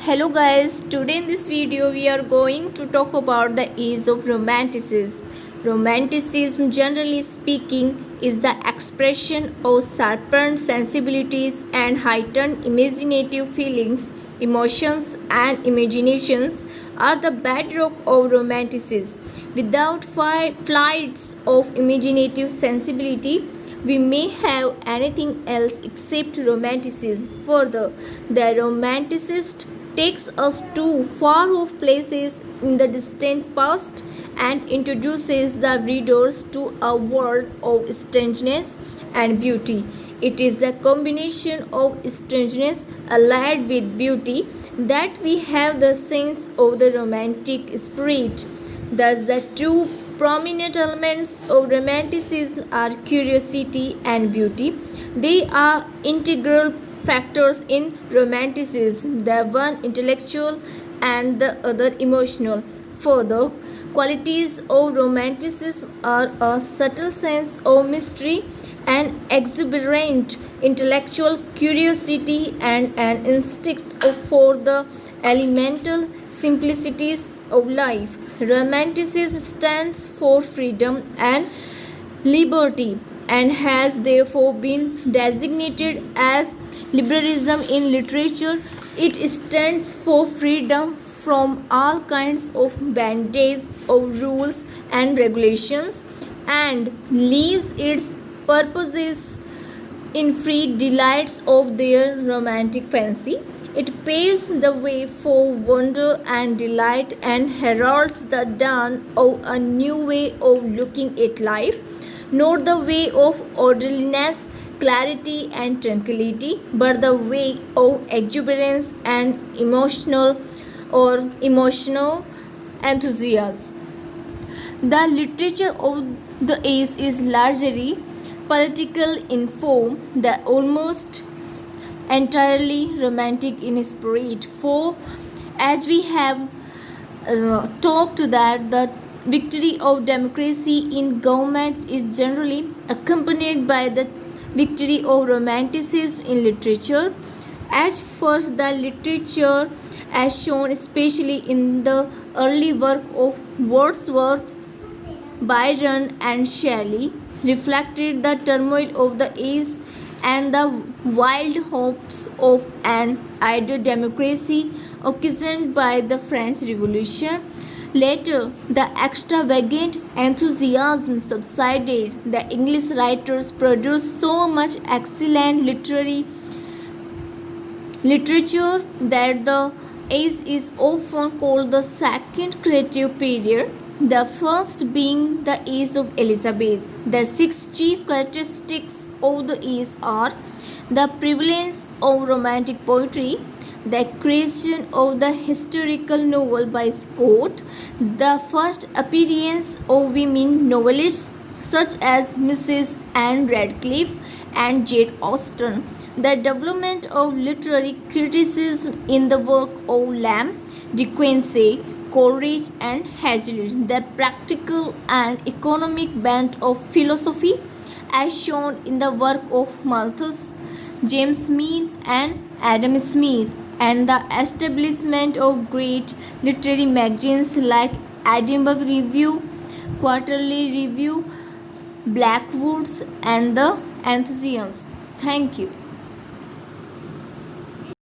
Hello guys, today in this video we are going to talk about the age of romanticism. Romanticism, generally speaking, is the expression of sharpened sensibilities and heightened imaginative feelings. Emotions and imaginations are the bedrock of romanticism. Without flights of imaginative sensibility, we may have anything else except romanticism. Further, the romanticist takes us to far off places in the distant past and introduces the readers to a world of strangeness and beauty. It is the combination of strangeness allied with beauty that we have the sense of the romantic spirit. Thus, the two prominent elements of romanticism are curiosity and beauty. They are integral factors in romanticism, the one intellectual and the other emotional. Further, qualities of romanticism are a subtle sense of mystery, an exuberant intellectual curiosity, and an instinct for the elemental simplicities of life. Romanticism stands for freedom and liberty and has therefore been designated as liberalism in literature. It stands for freedom from all kinds of bondage of rules and regulations and leaves its purposes in free delights of their romantic fancy. It paves the way for wonder and delight and heralds the dawn of a new way of looking at life, not the way of orderliness, clarity, and tranquility, but the way of exuberance and emotional enthusiasm. The literature of the age is largely political in form, the almost entirely romantic in spirit. For as we have talked that the victory of democracy in government is generally accompanied by the victory of romanticism in literature. At first, the literature, as shown especially in the early work of Wordsworth, Byron, and Shelley, reflected the turmoil of the age and the wild hopes of an ideal democracy occasioned by the French Revolution. Later, the extravagant enthusiasm subsided. The English writers produced so much excellent literature that the age is often called the second creative period, the first being the age of Elizabeth. The six chief characteristics of the age are the prevalence of romantic poetry, the creation of the historical novel by Scott, the first appearance of women novelists such as Mrs. Anne Radcliffe and Jane Austen, the development of literary criticism in the work of Lamb, De Quincey, Coleridge, and Hazlitt, the practical and economic bent of philosophy, as shown in the work of Malthus, James Mead, and Adam Smith, and the establishment of great literary magazines like Edinburgh Review, Quarterly Review, Blackwoods, and The Enthusiast. Thank you.